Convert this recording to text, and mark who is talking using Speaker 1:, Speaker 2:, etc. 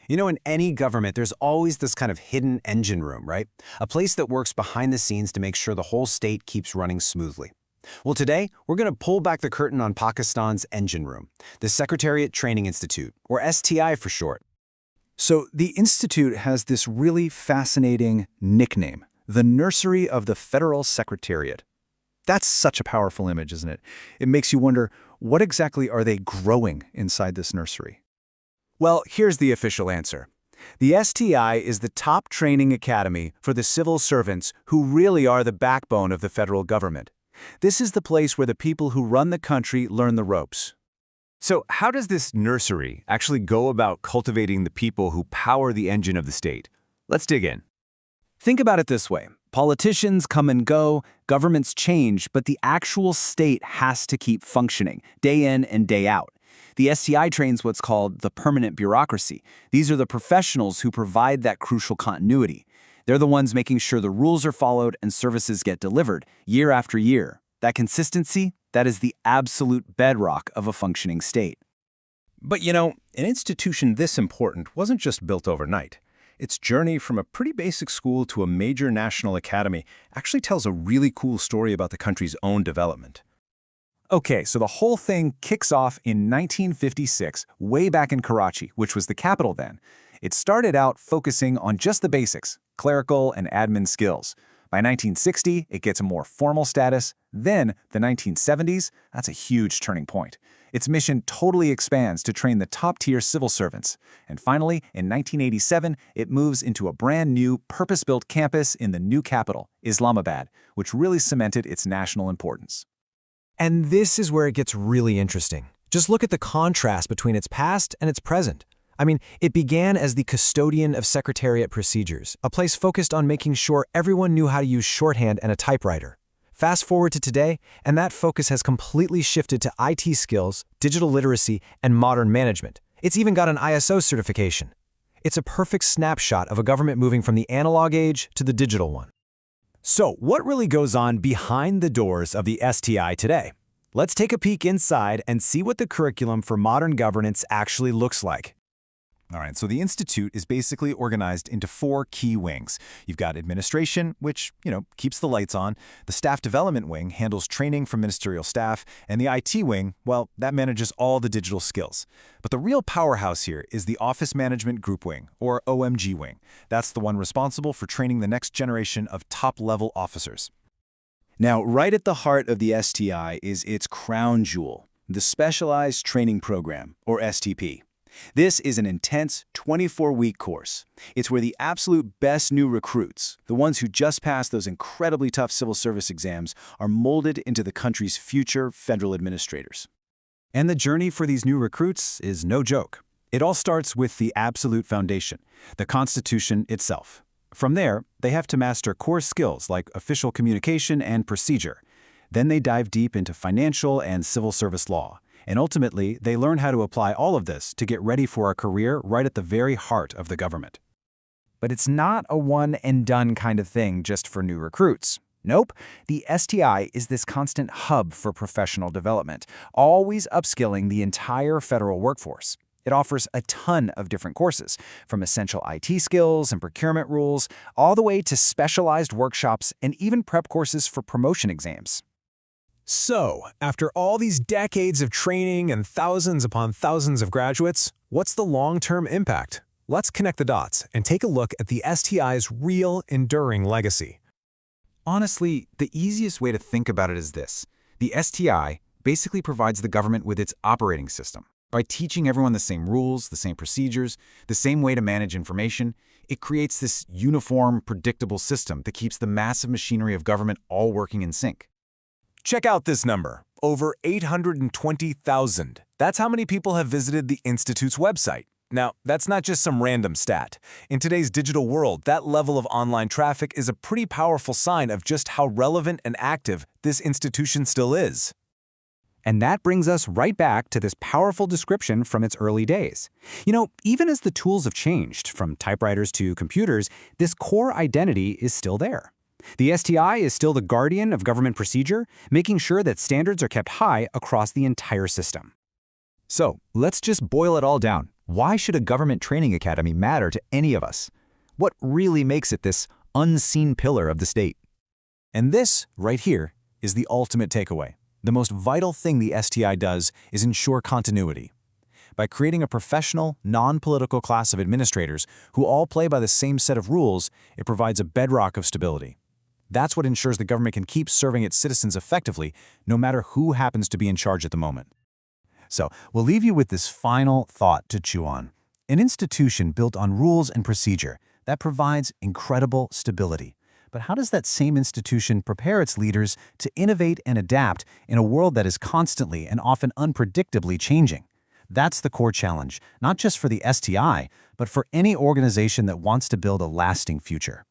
Speaker 1: In any government, there's always this kind of hidden engine room, right? A place that works behind the scenes to make sure the whole state keeps running smoothly. Well, today, we're going to pull back the curtain on Pakistan's engine room, the Secretariat Training Institute, or STI for short.
Speaker 2: So the institute has this really fascinating nickname, the Nursery of the Federal Secretariat. That's such a powerful image, isn't it? It makes you wonder, what exactly are they growing inside this nursery?
Speaker 3: Well, here's the official answer. The STI is the top training academy for the civil servants who really are the backbone of the federal government. This is the place where the people who run the country learn the ropes.
Speaker 4: So how does this nursery actually go about cultivating the people who power the engine of the state? Let's dig in.
Speaker 3: Think about it this way. Politicians come and go, governments change, but the actual state has to keep functioning, day in and day out. The STI trains what's called the permanent bureaucracy. These are the professionals who provide that crucial continuity. They're the ones making sure the rules are followed and services get delivered year after year. That consistency, that is the absolute bedrock of a functioning state.
Speaker 5: But an institution this important wasn't just built overnight. Its journey from a pretty basic school to a major national academy actually tells a really cool story about the country's own development.
Speaker 3: Okay, so the whole thing kicks off in 1956, way back in Karachi, which was the capital then. It started out focusing on just the basics, clerical and admin skills. By 1960, it gets a more formal status. Then, the 1970s, that's a huge turning point. Its mission totally expands to train the top-tier civil servants. And finally, in 1987, it moves into a brand new, purpose-built campus in the new capital, Islamabad, which really cemented its national importance.
Speaker 6: And this is where it gets really interesting. Just look at the contrast between its past and its present. It began as the custodian of Secretariat procedures, a place focused on making sure everyone knew how to use shorthand and a typewriter. Fast forward to today, and that focus has completely shifted to IT skills, digital literacy, and modern management. It's even got an ISO certification. It's a perfect snapshot of a government moving from the analog age to the digital one.
Speaker 1: So, what really goes on behind the doors of the STI today? Let's take a peek inside and see what the curriculum for modern governance actually looks like. All right, so the institute is basically organized into 4 key wings. You've got administration, which, keeps the lights on. The staff development wing handles training for ministerial staff. And the IT wing, well, that manages all the digital skills. But the real powerhouse here is the office management group wing, or OMG wing. That's the one responsible for training the next generation of top-level officers.
Speaker 3: Now, right at the heart of the STI is its crown jewel, the Specialized Training Program, or STP. This is an intense 24-week course. It's where the absolute best new recruits, the ones who just passed those incredibly tough civil service exams, are molded into the country's future federal administrators.
Speaker 1: And the journey for these new recruits is no joke. It all starts with the absolute foundation, the Constitution itself. From there, they have to master core skills like official communication and procedure. Then they dive deep into financial and civil service law. And ultimately, they learn how to apply all of this to get ready for a career right at the very heart of the government.
Speaker 3: But it's not a one-and-done kind of thing just for new recruits. Nope, the STI is this constant hub for professional development, always upskilling the entire federal workforce. It offers a ton of different courses, from essential IT skills and procurement rules, all the way to specialized workshops and even prep courses for promotion exams.
Speaker 6: So, after all these decades of training and thousands upon thousands of graduates, what's the long-term impact? Let's connect the dots and take a look at the STI's real, enduring legacy.
Speaker 2: Honestly, the easiest way to think about it is this. The STI basically provides the government with its operating system. By teaching everyone the same rules, the same procedures, the same way to manage information, it creates this uniform, predictable system that keeps the massive machinery of government all working in sync.
Speaker 6: Check out this number, over 820,000. That's how many people have visited the Institute's website. Now, that's not just some random stat. In today's digital world, that level of online traffic is a pretty powerful sign of just how relevant and active this institution still is.
Speaker 7: And that brings us right back to this powerful description from its early days. Even as the tools have changed, from typewriters to computers, this core identity is still there. The STI is still the guardian of government procedure, making sure that standards are kept high across the entire system.
Speaker 1: So, let's just boil it all down.
Speaker 7: Why should a government training academy matter to any of us? What really makes it this unseen pillar of the state?
Speaker 1: And this, right here, is the ultimate takeaway. The most vital thing the STI does is ensure continuity. By creating a professional, non-political class of administrators who all play by the same set of rules, it provides a bedrock of stability. That's what ensures the government can keep serving its citizens effectively, no matter who happens to be in charge at the moment. So, we'll leave you with this final thought to chew on. An institution built on rules and procedure that provides incredible stability. But how does that same institution prepare its leaders to innovate and adapt in a world that is constantly and often unpredictably changing? That's the core challenge, not just for the STI, but for any organization that wants to build a lasting future.